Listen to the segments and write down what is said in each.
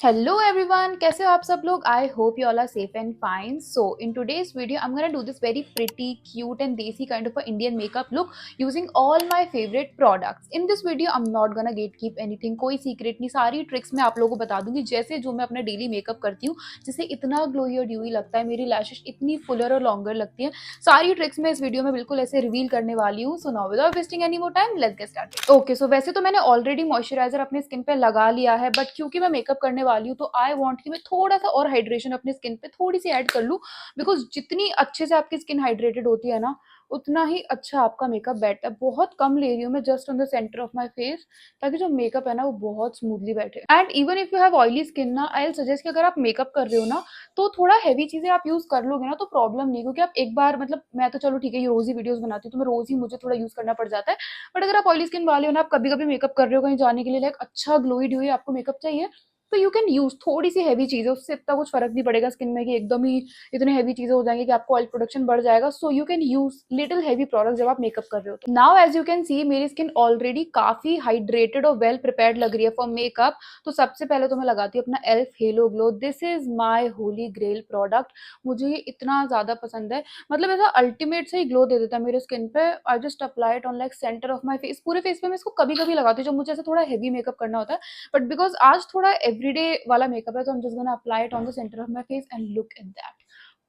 Hello everyone, कैसे हो आप सब लोग? I hope you all are safe and fine. So in today's video, I'm gonna do this very pretty, cute and desi kind of a Indian makeup look using all my favorite products. In this video, I'm not gonna gatekeep anything, कोई secret नहीं, सारी tricks मैं आप लोगों को बता दूंगी जैसे जो मैं अपना daily makeup करती हूँ, जिससे इतना glowy और dewy लगता है, मेरी lashes इतनी fuller और longer लगती है. सारी ट्रिक्स मैं इस वीडियो में बिल्कुल ऐसे रिवील करने वाली हूँ. So now without wasting any more time let's get started. Okay, so वैसे तो मैंने ऑलरेडी मॉइस्चराइजर अपने स्किन पे लगा लिया है, बट क्योंकि मैं मेकअप करने वाली हूँ तो आई वांट कि मैं थोड़ा सा और हाइड्रेशन अपने स्किन पे थोड़ी सी ऐड कर लूँ. बिकॉज जितनी अच्छे से आपकी स्किन हाइड्रेटेड होती है ना, उतना ही अच्छा आपका मेकअप बैठता है. बहुत कम ले रही हूँ मैं, just on the centre of my face, ताकि जो मेकअप है ना वो बहुत स्मूथली बैठे. And even if you have oily skin ना, आई विल सजेस्ट कि अगर आप मेकअप कर रहे हो ना, तो थोड़ा हेवी चीजें आप यूज कर लोगे ना तो प्रॉब्लम नहीं, क्योंकि आप एक बार मतलब मैं तो चलो ठीक है ये रोज ही वीडियोस बनाती हूँ तो मैं रोज ही मुझे थोड़ा यूज करना पड़ जाता है. बट अगर आप ऑयली स्किन वाले हो ना, आप कभी कभी मेकअप कर रहे हो कहीं जाने के लिए, लाइक अच्छा ग्लोई ड्यूई आपको मेकअप चाहिए, तो यू कैन यूज थोड़ी सी हैवी चीजें. उससे इतना कुछ फर्क नहीं पड़ेगा स्किन में कि एकदम ही इतने हैवी चीजें हो जाएंगी कि आपको ऑयल प्रोडक्शन बढ़ जाएगा. So you can use little heavy product जब आप मेकअप कर रहे हो. तो now as you can see मेरी स्किन ऑलरेडी काफी हाइड्रेटेड और वेल प्रिपेयर्ड लग रही है फॉर मेकअप. तो सबसे पहले तो मैं लगाती हूँ अपना elf halo glow. This is my holy grail product. मुझे ये इतना ज्यादा पसंद है, मतलब ऐसा अल्टीमेट से ही ग्लो दे देता है मेरे स्किन पे. आई just apply it on like centre of my face. पूरे फेस पे मैं इसको कभी कभी लगाती हूँ जब मुझे ऐसा थोड़ा हैवी मेकअप करना होता है, बट बिकॉज आज थोड़ा एवरीडे वाला मेकअप है तो I'm just gonna apply it on the center of my face and look at that.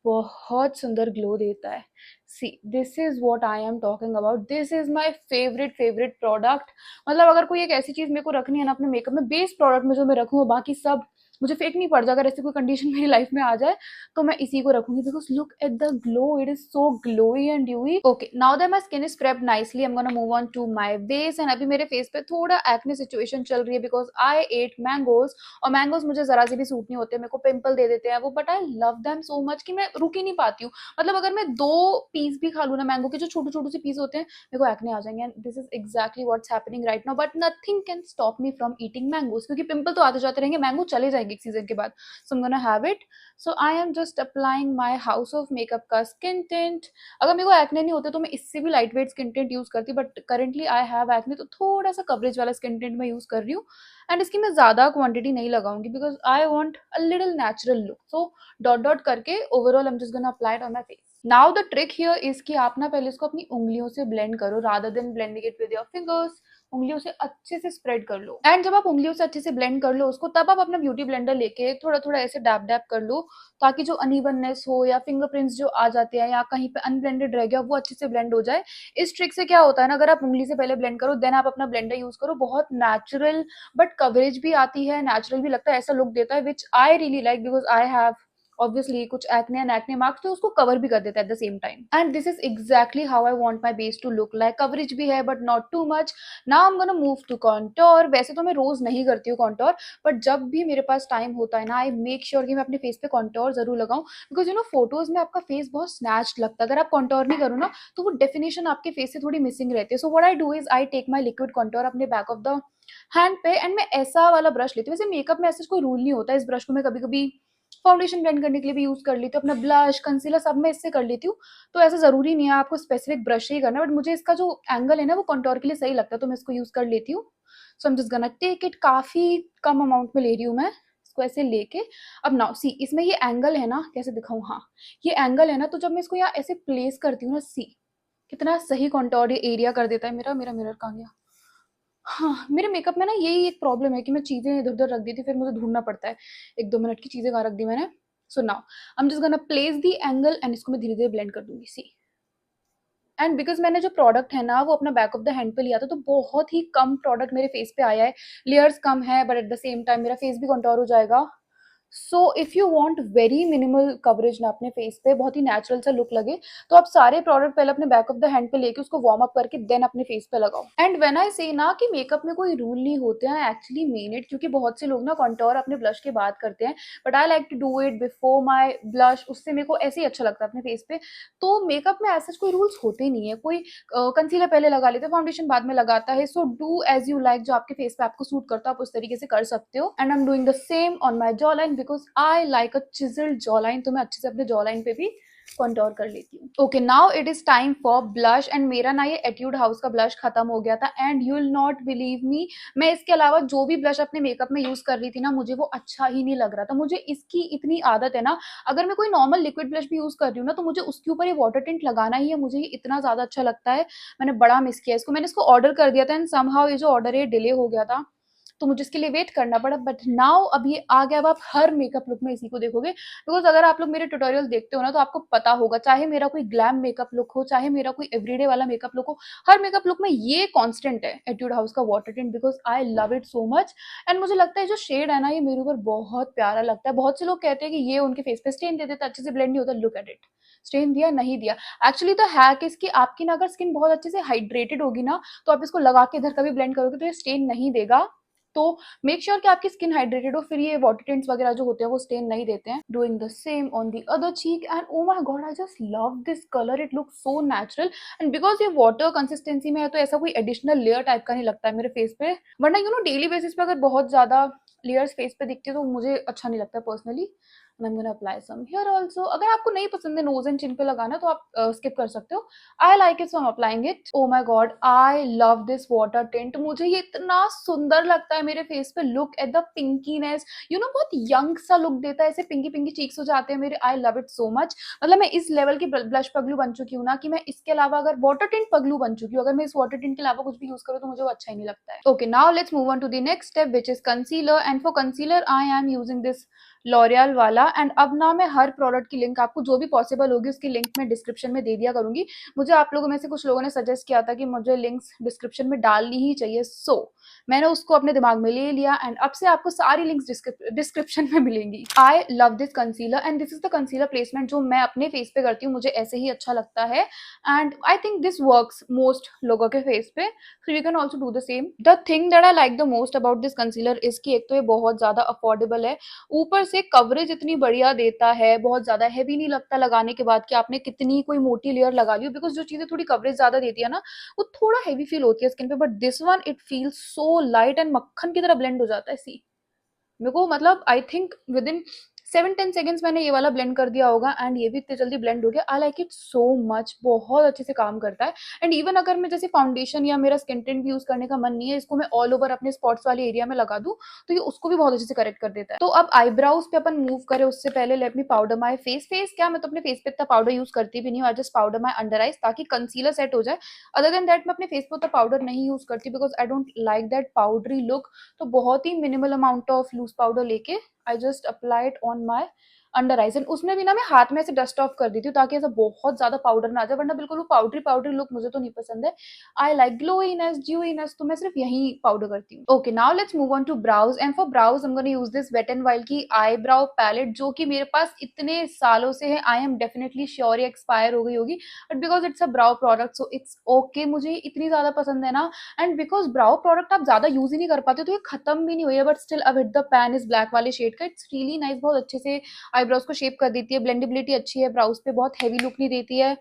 बहुत सुंदर ग्लो देता है. See this is what I am talking about. This is my favourite product. मतलब अगर कोई एक ऐसी चीज मेरे को रखनी है ना अपने मेकअप में, बेस प्रोडक्ट में जो मैं रखूँ, बाकी सब मुझे फेक नहीं पड़ जाए. अगर ऐसी कोई कंडीशन मेरी लाइफ में आ जाए तो मैं इसी को रखूंगी, because look at the glow, it is so glowy and dewy. Okay, now that my skin is prepped nicely, I am gonna move on to my base. And अभी मेरे फेस पे थोड़ा एक्ने सिचुएशन चल रही है because I eight mangoes, और mangoes मुझे जरा से भी सूट नहीं होते, मेरे को पिंपल दे देते हैं वो. But I love them so much कि मैं रुक ही नहीं पाती हूँ. मतलब अगर मैं 2 पीस भी खा लूँ ना मैंगो के, जो छोटे छोटे से पीस होते हैं, मेरे को एक्ने आ जाएंगे. And this is exactly what's happening right now. But nothing can stop me from eating mangoes, क्योंकि पिंपल तो आते जाते रहेंगे, मैंगो चले जाएंगे एक सीजन के बाद. So I am gonna have it. So I am just applying my house of makeup का स्किन टिंट. अगर मेरे को एक्ने नहीं होते तो मैं इससे भी light weight skin tint use करती, but currently I have acne तो थोड़ा सा कवरेज वाला स्किन टिंट मैं यूज कर रही हूँ. एंड इसकी मैं ज्यादा क्वांटिटी नहीं लगाऊंगी because I want a little natural look. So dot dot करके overall I am just gonna apply it on my face. Now the trick here is कि आप ना पहले इसको अपनी उंगलियों से ब्लेंड करो rather than blending it with your fingers. उंगलियों से अच्छे से स्प्रेड कर लो. एंड जब आप उंगलियों से अच्छे से ब्लेंड कर लो उसको, तब आप अपना ब्यूटी ब्लेंडर लेके थोड़ा थोड़ा ऐसे डैप डैप कर लो, ताकि जो अनइवननेस हो या फिंगरप्रिंट्स जो आ जाते हैं या कहीं पे अनब्लेंडेड रह गया वो अच्छे से ब्लेंड हो जाए. इस ट्रिक से क्या होता है ना, अगर आप उंगली से पहले ब्लेंड करो देन आप अपना ब्लेंडर यूज करो, बहुत नेचुरल बट कवरेज भी आती है, नेचुरल भी लगता है, ऐसा लुक देता है, which I really like because I have obviously कुछ एक्ने एंड एक्ने मार्क्स, तो उसको कवर भी कर देता है at the same time. And this is exactly how I want my base to look like. Coverage भी है but not too much. Now I am gonna move to contour. वैसे तो मैं रोज नहीं करती हूँ कॉन्टोर, बट जब भी मेरे पास टाइम होता है ना, आई मेक श्योर कि मैं अपने फेस पे कॉन्टोर जरूर लगाऊं, बिकॉज यू नो फोटोज में आपका फेस बहुत स्नैच्ड लगता है. अगर आप कॉन्टोर नहीं करो ना तो वो डेफिनेशन आपके फेस से थोड़ी मिसिंग रहती है. So what I do is I take my liquid contour अपने बैक ऑफ द हैंड पे, एंड मैं ऐसा वाला ब्रश लेती हूँ. वैसे मेकअप में ऐसा कोई रूल नहीं होता. इस ब्रश को मैं कभी कभी फाउंडेशन ब्लेंड करने के लिए भी यूज कर लेती हूँ, अपना ब्लश कंसीलर सब मैं इससे कर लेती हूँ. तो ऐसा जरूरी नहीं है आपको स्पेसिफिक ब्रश से ही करना, बट मुझे इसका जो एंगल है ना वो कॉन्टोर के लिए सही लगता है तो मैं इसको यूज कर लेती हूँ. So I am just gonna take it. काफी कम अमाउंट में ले रही हूँ मैं इसको ऐसे लेके. अब नाउ सी, इसमें ये एंगल है ना, कैसे दिखाऊं, हाँ ये एंगल है ना, तो जब मैं इसको यहाँ ऐसे प्लेस करती हूँ ना, सी कितना सही कॉन्टोर एरिया कर देता है. मेरा मेरा मिरर कहाँ गया? हाँ, मेरे मेकअप में ना यही एक प्रॉब्लम है कि मैं चीजें इधर उधर रख देती, फिर मुझे ढूंढना पड़ता है. 1-2 मिनट की चीजें कहाँ रख दी मैंने. सो now I am just gonna place the angle and इसको मैं धीरे धीरे ब्लेंड कर दूंगी. सी, एंड बिकॉज मैंने जो प्रोडक्ट है ना वो अपना बैक ऑफ द हैंड पे लिया था, तो बहुत ही कम प्रोडक्ट मेरे फेस पे आया है. लेयर्स कम है but at the same time मेरा फेस भी कंटोर हो जाएगा. So if you want very minimal coverage ना अपने फेस पे, बहुत ही नेचुरल सा लुक लगे, तो आप सारे प्रोडक्ट पहले अपने बैक ऑफ द हैंड पे लेके उसको वार्म अप करके देन अपने फेस पे लगाओ. एंड व्हेन आई से ना कि मेकअप में कोई रूल नहीं होते हैं, एक्चुअली मीन इट, क्योंकि बहुत से लोग ना कंटोर अपने ब्लश के बाद करते हैं, but I like to do it before my blush. उससे मेरे को ऐसे ही अच्छा लगता है अपने फेस पे. तो मेकअप में ऐसा कोई रूल्स होते नहीं है. कोई कंसीलर पहले लगा लेते हैं, फाउंडेशन बाद में लगाता है. So do as you like, जो आपके फेस पे आपको सूट करता है आप उस तरीके से कर सकते हो. And I am doing the same on my jaw line because I like a chiselled jaw line, तो मैं अच्छे से अपने जॉ लाइन पे भी कंटूर कर लेती हूँ। Okay, now it is time for blush and मेरा ना ये एट्यूड हाउस का ब्लश खत्म हो गया था and you will not believe me, मैं इसके अलावा जो भी ब्लश अपने मेकअप में यूज कर रही थी ना, मुझे वो अच्छा ही नहीं लग रहा था। मुझे इसकी इतनी आदत है ना, अगर मैं कोई नॉर्मल लिक्विड ब्लश भी यूज कर रही हूँ ना, तो मुझे उसके ऊपर ये वाटर टिंट लगाना ही है। मुझे ये इतना ज्यादा अच्छा लगता है, मैंने बड़ा मिस किया इसको। मैंने इसको ऑर्डर कर दिया था एंड समहाउ ये जो ऑर्डर है डिले हो गया था, तो मुझे इसके लिए वेट करना पड़ा। बट नाउ अब ये आ गया। अब आप हर मेकअप लुक में इसी को देखोगे, बिकॉज अगर आप लोग मेरे ट्यूटोरियल देखते हो ना, तो आपको पता होगा, चाहे मेरा कोई ग्लैम मेकअप लुक हो, चाहे मेरा कोई एवरीडे वाला मेकअप लुक हो, हर मेकअप लुक में ये कांस्टेंट है, एट्यूड हाउस का water tint, because I love it so much. And मुझे लगता है जो शेड है ना, ये मेरे ऊपर बहुत प्यारा लगता है। बहुत से लोग कहते हैं कि ये उनके फेस पे स्टेन दे देता, अच्छे से ब्लेंड नहीं होता। लुक एट इट, स्टेन दिया नहीं दिया। एक्चुअली तो हैक इसकी, आपकी ना अगर स्किन बहुत अच्छे से हाइड्रेटेड होगी ना, तो आप इसको लगा के इधर कभी ब्लेंड करोगे तो ये स्टेन नहीं देगा। तो मेक श्योर कि आपकी स्किन हाइड्रेटेड हो, फिर ये वाटर टिंट्स वगैरह जो होते हैं वो स्टेन नहीं देते हैं। Doing the same on the other cheek and oh my god, I just love this colour, it looks so natural. And because ये वाटर कंसिस्टेंसी में है, तो ऐसा कोई एडिशनल लेयर टाइप का नहीं लगता है मेरे फेस पे। वरना यू नो डेली बेसिस पे अगर बहुत ज्यादा लेयर्स फेस पे दिखती है तो मुझे अच्छा नहीं लगता personally. I am gonna apply some here also. अगर आपको नहीं पसंद है नोज एंड चिन पे लगाना, तो आप स्किप कर सकते हो। I like it, so I am applying it. Oh my god, I love this water tint. मुझे ये इतना सुंदर लगता है मेरे फेस पे। Look at the pinkiness, you know बहुत यंग सा लुक देता है, ऐसे पिंकी पिंकी चीक्स हो जाते हैं मेरे। आई लव इट सो मच। मतलब मैं इस लेवल की ब्लश पगलू बन चुकी हूँ ना, कि मैं इसके अलावा अगर वाटर टिंट पगलू बन चुकी हूँ, अगर मैं इस वाटर टिंट के अलावा कुछ भी यूज करूँ तो मुझे वो अच्छा ही नहीं लगता है। Okay, now let's move on to the next step, which is concealer. And for concealer I am using this L'Oreal वाला। एंड अब ना मैं हर प्रोडक्ट की लिंक आपको जो भी पॉसिबल होगी उसकी लिंक मैं डिस्क्रिप्शन में दे दिया करूंगी। मुझे आप लोगों में से कुछ लोगों ने सजेस्ट किया था कि मुझे लिंक्स डिस्क्रिप्शन में डालनी ही चाहिए, सो मैंने उसको अपने दिमाग में ले लिया एंड अब से आपको सारी लिंक्स डिस्क्रिप्शन में मिलेंगी। आई love this concealer and this is the concealer placement जो मैं अपने फेस पे करती हूँ, मुझे ऐसे ही अच्छा लगता है। And I think this works most लोगों के फेस पे, सो you can also do the same. The thing that I like the most about this concealer is कि एक तो ये बहुत ज्यादा अफोर्डेबल है, ऊपर से कवरेज इतनी बढ़िया देता है, बहुत ज्यादा हैवी नहीं लगता लगाने के बाद कि आपने कितनी कोई मोटी लेयर लगा ली हो। बिकॉज जो चीजें थोड़ी कवरेज ज्यादा देती है ना, वो थोड़ा हैवी फील होती है स्किन पे, but this one it feels so light and मक्खन की तरह ब्लेंड हो जाता है। सी मेरे को मतलब I think with in 7-10 seconds मैंने ये वाला ब्लेंड कर दिया होगा एंड ये भी इतनी जल्दी ब्लेंड हो गया। आई लाइक इट सो मच, बहुत अच्छे से काम करता है। एंड इवन अगर मैं जैसे फाउंडेशन या मेरा स्किन टिंट भी यूज करने का मन नहीं है, इसको मैं ऑल ओवर अपने स्पॉट्स वाले एरिया में लगा दूं, तो ये उसको भी बहुत अच्छे से करेक्ट कर देता है। तो अब आईब्राउज पे अपन मूव करें उससे पहले let me powder my face क्या, मैं तो अपने फेस पे इतना पाउडर यूज करती भी नहीं हूँ। I just powder my under eyes ताकि कंसीलर सेट हो जाए। अदर देन दैट मैं अपने फेस पे उतना पाउडर नहीं यूज करती, because I don't like that powdery look. तो बहुत ही minimal amount of loose powder लेके I just apply it on my under eyes. And उसमें भी ना मैं हाथ में ऐसे डस्ट ऑफ कर देती हूँ ताकि ऐसा बहुत ज्यादा पाउडर ना आ जाए, वरना बिल्कुल वो पाउडरी पाउडरी लुक मुझे तो नहीं पसंद है। आई लाइक ग्लोइनेस ड्यूइनेस, तो मैं सिर्फ यही पाउडर करती हूँ। Okay, now let's move on to brows. And for brows I am gonna use this wet and wild की आईब्राउ पैलेट, जो कि मेरे पास इतने सालों से है। आई एम डेफिनेटली श्योर ये एक्सपायर हो गई होगी, but because it's a brow product so it's okay. मुझे इतनी ज्यादा पसंद है ना, एंड बिकॉज ब्राउ प्रोडक्ट आप ज्यादा यूज ही नहीं कर पाते, तो ये खत्म भी नहीं हुई है। बट स्टिल अब hit the pan is black वाले शेड का, इट्स रियली नाइस, बहुत अच्छे से आईब्रोज को शेप कर देती है। ब्लेंडेबिलिटी अच्छी है ब्राउज पे, बहुत हैवी लुक नहीं देती है।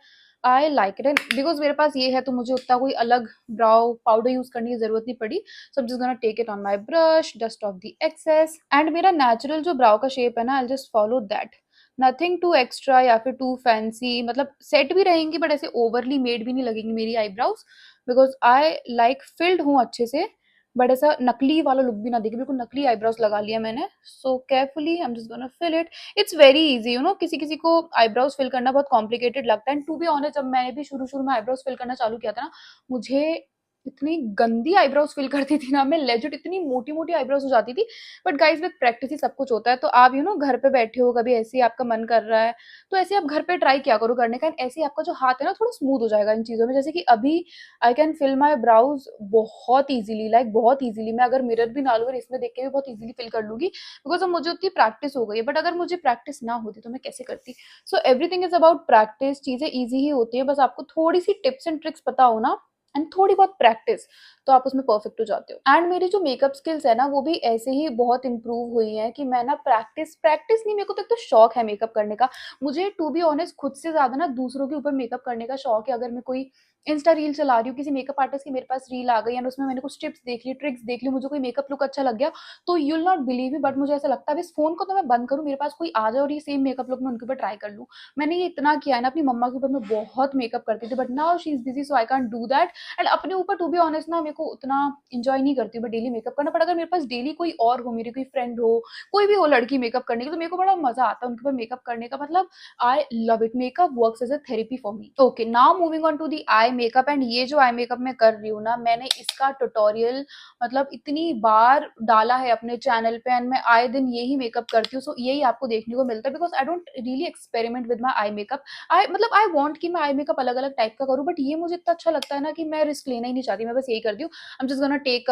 आई लाइक इट। एंड बिकॉज मेरे पास ये है तो मुझे उतना कोई अलग ब्राउ पाउडर यूज करने की जरूरत नहीं पड़ी। So I am just gonna take it on my brush, dust off the excess. And मेरा नेचुरल जो ब्राउ का शेप है ना, I just follow that. Nothing too extra या फिर टू फैंसी, मतलब सेट भी रहेंगी बट ऐसे ओवरली मेड भी नहीं लगेंगी मेरी eyebrows, because I like field हूँ अच्छे से, बट ऐसा नकली वाला लुक भी ना दिखे। बिल्कुल नकली आईब्रोज लगा लिया मैंने। So carefully I am just gonna fill it. It's very easy, you know, किसी किसी को आईब्रोज फिल करना बहुत कॉम्प्लिकेटेड लगता है। एंड टू बी ऑनेस्ट, जब मैंने भी शुरू शुरू में आईब्रोज फिल करना चालू किया था ना, मुझे इतनी गंदी आईब्रोज फिल करती थी ना मैं, लेजिट इतनी मोटी मोटी आईब्रोज हो जाती थी। बट गाइज विद प्रैक्टिस ही सब कुछ होता है। तो आप यू नो घर पे बैठे हो, कभी ऐसे ही आपका मन कर रहा है, तो ऐसे आप घर पे ट्राई किया करो करने का। ऐसे ही आपका जो हाथ है ना थोड़ा स्मूथ हो जाएगा इन चीजों में। जैसे कि अभी I can fill my brows बहुत ईजिली, लाइक बहुत ईजिली। मैं अगर मिरर भी ना लूँ और इसमें देख के भी बहुत ईजिली फिल कर लूंगी, बिकॉज अब मुझे उतनी प्रैक्टिस हो गई है। बट अगर मुझे प्रैक्टिस ना होती तो मैं कैसे करती। So everything is about practice. चीजें ईजी ही होती है, बस आपको थोड़ी सी टिप्स एंड ट्रिक्स पता हो ना, एंड थोड़ी बहुत प्रैक्टिस, तो आप उसमें परफेक्ट हो जाते हो। एंड मेरी जो मेकअप स्किल्स है ना, वो भी ऐसे ही बहुत इंप्रूव हुई है कि मैं ना प्रैक्टिस प्रैक्टिस नहीं, मेरे को तो एक तो शौक है मेकअप करने का। मुझे टू बी ऑनेस्ट खुद से ज्यादा ना दूसरों के ऊपर मेकअप करने का शौक है। अगर मैं कोई इंस्टा रील चला रही हूँ, किसी मेकअप आर्टिस्ट की मेरे पास रील आ गई एंड उसमें मैंने कुछ टिप्स देख ली, ट्रिक्स देख ली, मुझे कोई मेकअप लुक अच्छा लग गया, तो you will not believe me, but मुझे ऐसा लगता है अब इस फ़ोन को तो मैं बंद करूँ, मेरे पास कोई आ जाए और ये सेम मेकअप लुक मैं उनके ऊपर ट्राई कर लूँ। मैंने ये इतना किया है ना, अपनी मम्मा के ऊपर मैं बहुत मेकअप करती थी, but now she is busy so I can't do that. And अपने ऊपर टू बी ऑनेस्ट ना मेरे को उतना एन्जॉय नहीं करती हूँ मैं डेली मेकअप करना, बट अगर मेरे पास डेली कोई और हो, मेरी कोई फ्रेंड हो, कोई भी हो लड़की मेकअप करने की, तो मेरे को बड़ा मज़ा आता है उनके ऊपर मेकअप करने का। मतलब I love it, makeup works as a therapy for me. Okay, now moving on to the eye makeup. And ये जो आई मेकअप मैं कर रही हूँ ना, मैंने इसका ट्यूटोरियल मतलब इतनी बार डाला है अपने चैनल पे एंड मैं आए दिन यही मेकअप करती हूँ, सो यही आपको देखने को मिलता है because I don't really experiment with my eye makeup. I मतलब आई वांट कि मैं आई मेकअप अलग अलग टाइप का करूँ, बट ये मुझे इतना अच्छा लगता है ना कि मैं रिस्क लेना ही नहीं चाहती, मैं बस यही करती हूँ। I am just gonna take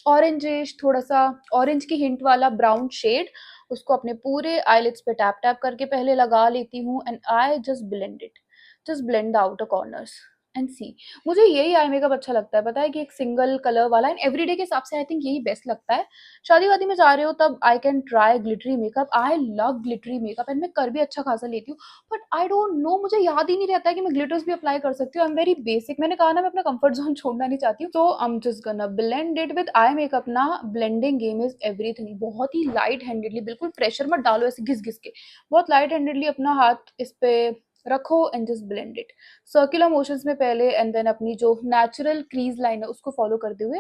orangish, थोड़ा सा ऑरेंज की हिंट वाला ब्राउन शेड, उसको अपने पूरे आईलिड्स पे टैप टैप करके पहले लगा लेती हूँ and I just blend it, just blend the outer corners and see. मुझे यही आई मेकअप अच्छा लगता है, पता है, कि एक सिंगल कलर वाला एंड एवरीडे के हिसाब से आई थिंक यही बेस्ट लगता है। शादी वादी में जा रहे हो तब I can try glittery makeup, I love glittery makeup and मैं कर भी अच्छा खासा लेती हूँ, बट आई डोंट नो, मुझे याद ही नहीं रहता है कि मैं ग्लिटर्स भी अप्लाई कर सकती हूँ। आई एम वेरी बेसिक, मैंने कहा ना मैं अपना कंफर्ट जोन छोड़ना नहीं चाहती हूँ, तो आई एम जस्ट गना blend it with eye makeup ना। ब्लेंडिंग गेम इज एवरीथिंग, बहुत ही लाइट हैंडेडली, बिल्कुल प्रेशर मत डालो ऐसे घिस घिस के, बहुत लाइट हैंडेडली अपना हाथ इस पे रखो and just blend it circular motions में पहले, एंड देन अपनी जो नेचुरल क्रीज लाइन है उसको फॉलो करते हुए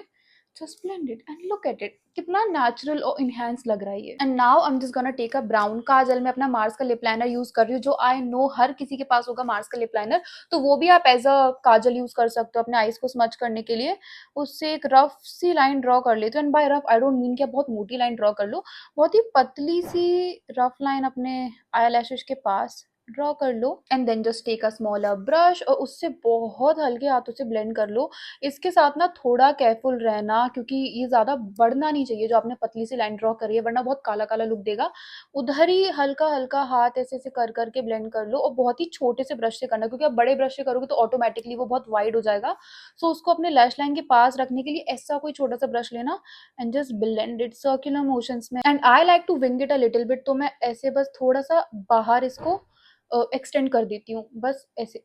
just blend it and look at it, कितना नेचुरल और इनहेंस लग रहा है ये। And now I am just gonna take a brown kajal, मैं अपना मार्स का लिप लाइनर यूज कर रही हूँ, जो आई नो हर किसी के पास होगा मार्स का लिप लाइनर, तो वो भी आप एज अ काजल यूज कर सकते हो अपने आईज को स्मच करने के लिए। उससे एक रफ सी लाइन ड्रॉ कर लेते हो, and by rough I don't mean कि आप बहुत मोटी लाइन ड्रॉ कर लो, बहुत ही पतली सी रफ लाइन अपने आई लैशेज के पास ड्रॉ कर लो, and then just take a smaller brush और उससे बहुत हल्के हाथों से ब्लेंड कर लो। इसके साथ ना थोड़ा केयरफुल रहना, क्योंकि ये ज़्यादा बढ़ना नहीं चाहिए जो आपने पतली सी लाइन ड्रॉ करी है, वरना बहुत काला काला लुक देगा। उधर ही हल्का हल्का हाथ ऐसे ऐसे कर करके ब्लेंड कर लो, और बहुत ही छोटे से ब्रश से करना, क्योंकि आप बड़े ब्रश से करोगे तो ऑटोमेटिकली वो बहुत वाइड हो जाएगा। सो उसको अपने लैश लाइन के पास रखने के लिए ऐसा कोई छोटा सा ब्रश लेना and just blend it circular motions में। And I like to wing it a little bit, तो मैं ऐसे बस थोड़ा सा बाहर इसको एक्सटेंड कर देती हूँ, बस ऐसे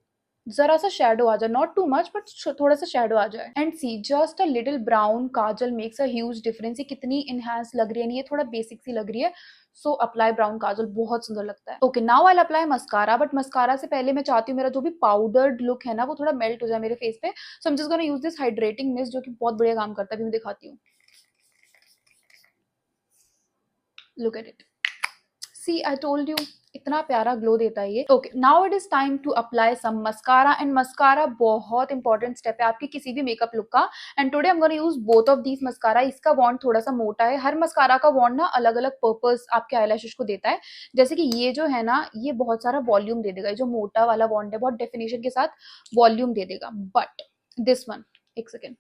जरा सा शेडो आ जाए, नॉट टू मच बट थोड़ा सा शेडो आ जाए। And see, just a little brown kajal makes a huge difference, ये कितनी इनहेंस लग रही है, ये थोड़ा बेसिक सी लग रही है, सो अप्लाई ब्राउन काजल, बहुत सुंदर लगता है। Okay, now I apply mascara, but mascara से पहले मैं चाहती हूँ मेरा जो भी पाउडर्ड लुक है ना वो थोड़ा मेल्ट हो जाए मेरे फेस पे, so I am just gonna use this hydrating mist जो कि बहुत बढ़िया काम करता है, अभी मैं दिखाती हूँ। Look at it, see I told you, इतना प्यारा ग्लो देता है ये। Okay, now it is time to apply some mascara, and mascara बहुत इंपॉर्टेंट स्टेप है आपकी किसी भी मेकअप लुक का, and today I am gonna use both of these mascara. इसका वॉन्ड थोड़ा सा मोटा है, हर मस्कारा का वॉन्ड ना अलग अलग पर्पस आपके आईलैशेस को देता है। जैसे कि ये जो है ना, ये बहुत सारा वॉल्यूम दे देगा, ये जो मोटा वाला वॉन्ड है बहुत डेफिनेशन के साथ वॉल्यूम दे देगा, बट दिस वन, एक सेकेंड,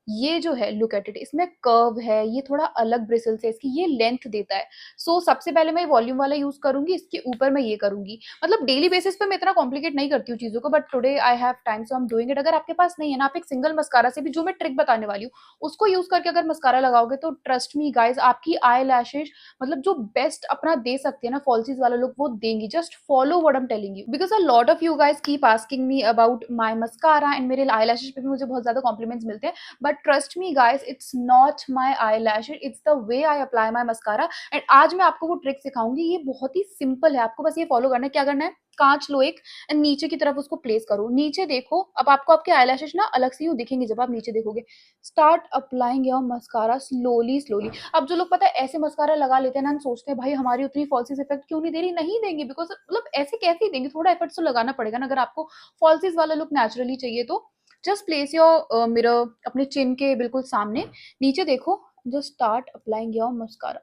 ये जो है लुक एट इट, इसमें कर्व है, ये थोड़ा अलग ब्रिसल्स है इसकी, ये लेंथ देता है। सो सबसे पहले मैं वॉल्यूम वाला यूज करूंगी, इसके ऊपर मैं ये करूंगी, मतलब डेली बेसिस पे मैं इतना कॉम्प्लिकेट नहीं करती हूँ चीजों को, but today I have time so I am doing it. अगर आपके पास नहीं है ना, आप एक सिंगल मस्कारा से भी, जो मैं ट्रिक बताने वाली हूँ उसको यूज करके अगर मस्कारा लगाओगे तो ट्रस्ट मी गाइज, आपकी आई लैशेज मतलब जो बेस्ट अपना दे सकते हैं ना फॉल्सीज वाला लुक, वो देंगी। Just follow what I am telling you, because a lot of you guys keep asking me about my mascara, and मेरे आई लैशेज पे भी मुझे बहुत ज्यादा कॉम्प्लीमेंट्स मिलते हैं, but trust me guys, it's not my eyelash, it's the way I apply my mascara। And आज मैं आपको वो ट्रिक सिखाऊंगी, ये बहुत ही सिंपल है, आपको बस ये फॉलो करना है। क्या करना है, कांच लो एक एंड नीचे की तरफ उसको प्लेस करो, नीचे देखो, अब आपको आपके आईलैशेस ना अलग से यूं दिखेंगे जब आप नीचे देखोगे। Start applying your mascara slowly slowly. अब जो लोग पता है ऐसे मस्कारा लगा लेते हैं ना, सोचते हैं भाई हमारी उतनी फॉल्सीज इफेक्ट क्यों नहीं दे रही, नहीं देंगे, बिकॉज मतलब ऐसे कैसे ही देंगे, थोड़ा एफर्ट्स तो लगाना पड़ेगा ना अगर आपको फॉल्सीज वाला लुक नेचुरली चाहिए तो। जस्ट प्लेस योर मिरर अपने चिन के बिल्कुल सामने, नीचे देखो, just start applying your mascara,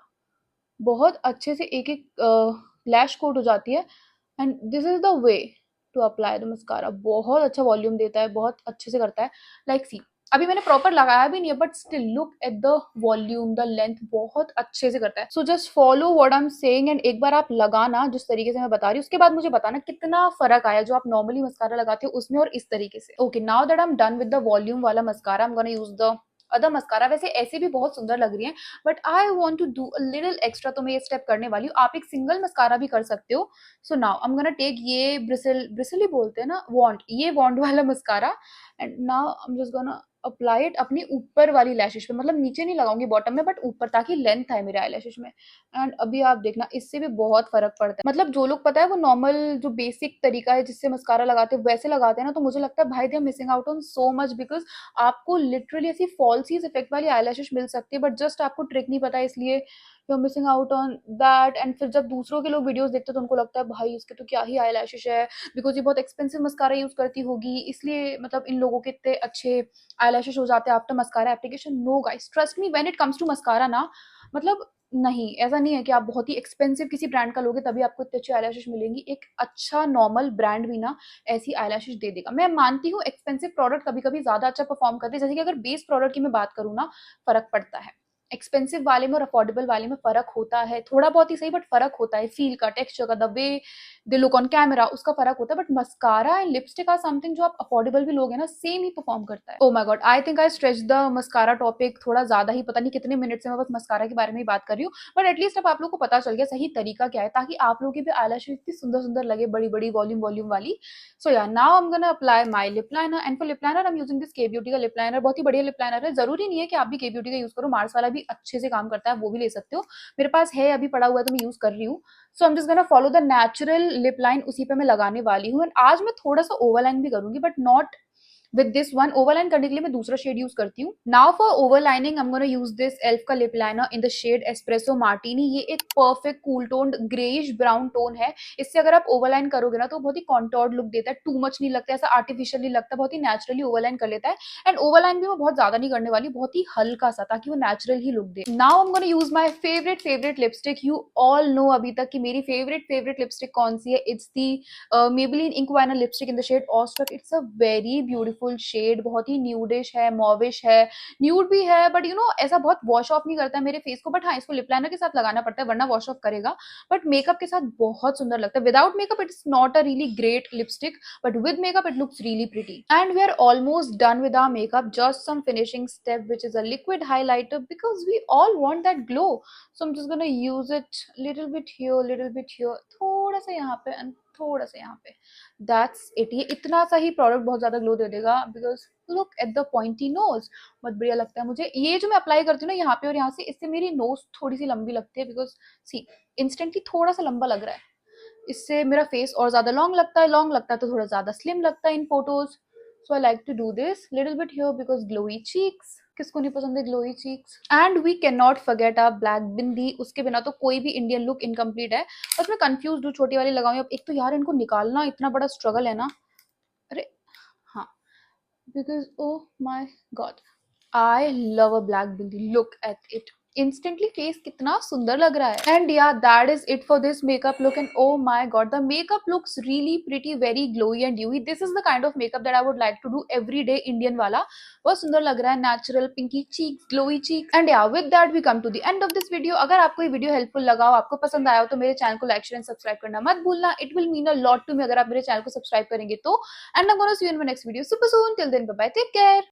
बहुत अच्छे से एक एक लैश कोट हो जाती है, and this is the way to apply the mascara. बहुत अच्छा वॉल्यूम देता है, बहुत अच्छे से करता है, लाइक सी, अभी मैंने प्रॉपर लगाया भी नहीं है, but still look at the volume, the length, बहुत अच्छे से करता है। So just follow what I am saying, and एक बार आप लगाना जिस तरीके से मैं बता रही हूँ, उसके बाद मुझे बताना कितना फर्क आया जो आप नॉर्मली मस्कारा लगाते हो उसमें और इस तरीके से। Okay, now that I am done with the volume वाला mascara, I am gonna use the other mascara. वैसे ऐसे भी बहुत सुंदर लग रही हैं, but I want to do a little extra, तो मैं ये स्टेप करने वाली हूँ। आप एक सिंगल मस्कारा भी कर सकते हो। So now I am gonna take ये ब्रिसल ही बोलते हैं ना, वॉन्ड, ये वॉन्ड वाला mascara, and now I am just gonna apply it अपनी ऊपर वाली लैशेज पे, मतलब नीचे नहीं लगाऊंगी बॉटम में, बट ऊपर, ताकि लेंथ आए मेरे आई में। एंड अभी आप देखना, इससे भी बहुत फर्क पड़ता है। मतलब जो लोग, पता है, वो नॉर्मल जो बेसिक तरीका है जिससे मस्कारा लगाते हैं वैसे लगाते हैं ना, तो मुझे लगता है भाई they are missing out on so much, because आपको लिटरली ऐसी फॉल्सीज इफेक्ट वाली आई मिल सकती है, बट जस्ट आपको ट्रिक नहीं पता, इसलिए you are missing out on that. And फिर जब दूसरों के लोग वीडियोस देखते हैं तो उनको लगता है भाई इसके तो क्या ही आई है, बिकॉज ये बहुत एक्सपेंसिव मस्कारा यूज करती होगी, इसलिए मतलब इन लोगों के इतने अच्छे आई हो जाते हैं after mascara application. No guys, trust me when it comes to mascara ना, मतलब नहीं, ऐसा नहीं है कि आप बहुत ही एक्सपेंसिव किसी ब्रांड का लोगे तभी आपको इतने अच्छे आई मिलेंगी। एक अच्छा नॉर्मल ब्रांड भी ना ऐसी आई दे देगा। मैं मानती हूँ एक्सपेंसिव प्रोडक्ट कभी कभी ज्यादा अच्छा परफॉर्म करते हैं, जैसे कि अगर बेस प्रोडक्ट की मैं बात करूँ ना, फर्क पड़ता है। एक्सपेंसिव वाले में और अफोर्डेबल वाले में फर्क होता है, थोड़ा बहुत ही सही, बट फर्क होता है। फील का, टेक्सचर का, the way they look on camera, उसका फर्क होता है। But mascara and lipstick are something जो आप अफोर्डेबल भी लोगे ना, सेम ही परफॉर्म करता है। ओ my god, I think I stretch the mascara topic थोड़ा ज्यादा ही, पता नहीं कितने मिनट से मैं बस मस्कारा के बारे में ही बात कर रही हूँ, बट एटलीस्ट अब आप लोग को पता चल गया सही तरीका क्या है, ताकि आप लोगों की भी आईलैशेस इतनी सुंदर सुंदर लगे, बड़ी बड़ी वॉल्यूम वॉल्यूम वाली। सो या now I am gonna apply my lip liner, and for lip liner I am using this के ब्यूटी का लिप लाइनर। बहुत ही बढ़िया लिप लाइनर है, जरूरी नहीं है कि आप भी के ब्यूटी का यूज करो, मार्स वाला भी अच्छे से काम करता है, वो भी ले सकते हो। मेरे पास है, अभी पड़ा हुआ है तो मैं यूज कर रही हूँ। So I am just gonna follow the natural lip line, उसी पे मैं लगाने वाली हूँ। एंड आज मैं थोड़ा सा ओवरलाइन भी करूंगी, but not with this one. Overline करने के लिए मैं दूसरा शेड यूज करती हूँ। Now for overlining I am gonna use this elf का lip liner in the shade espresso martini. ये एक perfect cool tone greyish brown tone है। इससे अगर आप ओवरलाइन करोगे ना तो बहुत ही कॉन्टोर्ड लुक देता है, टू मच नहीं लगता, ऐसा आर्टिफिशियल नहीं लगता, बहुत ही नेचुरली ओवरलाइन कर लेता है। एंड ओवरलाइन भी मैं बहुत ज्यादा नहीं करने वाली, बहुत ही हल्का सा, ताकि वो नेचुरल ही लुक दे। Now I am gonna use my favourite lipstick. You all know अभी तक कि मेरी फेवरेट लिपस्टिक कौन सी है। It's the Maybelline ink vinyl lipstick in the shade ऑस्ट्रक। It's a very beautiful shade, बहुत ही न्यूडिश है, मॉविश है, न्यूड भी है, बट यू नो ऐसा बहुत वॉश ऑफ नहीं करता है मेरे फेस को। बट हाँ, इसको लिप लाइनर के साथ लगाना पड़ता है वरना वॉश ऑफ करेगा, बट मेकअप के साथ बहुत सुंदर लगता है। Without makeup it's not a really great lipstick, but with makeup it looks really pretty. And we are almost done with our makeup, just some finishing step, which is a liquid highlighter, because we all want that glow. So I'm just gonna use it little bit here, little bit here, थोड़ा सा यहाँ पे and थोड़ा सा यहाँ पे। That's it. ये इतना सा ही प्रोडक्ट बहुत ज्यादा ग्लो दे देगा, because look at the pointy nose, बहुत बढ़िया लगता है मुझे। ये जो मैं अप्लाई करती हूँ ना यहाँ पे और यहाँ से, इससे मेरी नोज थोड़ी सी लंबी लगती है, बिकॉज सी इंस्टेंटली थोड़ा सा लंबा लग रहा है, इससे मेरा फेस और ज्यादा लॉन्ग लगता है तो थोड़ा ज्यादा स्लिम लगता है in photos. So I like to do this little bit here, because glowy cheeks, किसको नहीं पसंद है glowy cheeks. And we can not forget our black bindi, उसके बिना तो कोई भी इंडियन लुक इनकम्प्लीट है। बस मैं कंफ्यूज हूँ, छोटी वाली लगाऊं, अब एक तो यार इनको निकालना इतना बड़ा स्ट्रगल है ना। अरे हाँ, because oh my god, I love a black bindi, look at it, instantly face कितना सुंदर लग रहा है। And yeah that is it for this makeup look, and oh my god the makeup looks really pretty, very glowy and dewy. This is the kind of makeup that I would like to do every day, Indian वाला। बहुत सुंदर लग रहा है, natural pinky cheeks, glowy cheeks. And yeah with that we come to the end of this video. अगर आपको ये video helpful लगा हो, आपको पसंद आया हो, तो मेरे चैनल को लाइक शेयर एंड सब्सक्राइब करना मत भूलना। It will mean a lot to me अगर आप मेरे चैनल को सब्सक्राइब करेंगे तो। And I am gonna see you in my next video super soon, till then bye bye, take care.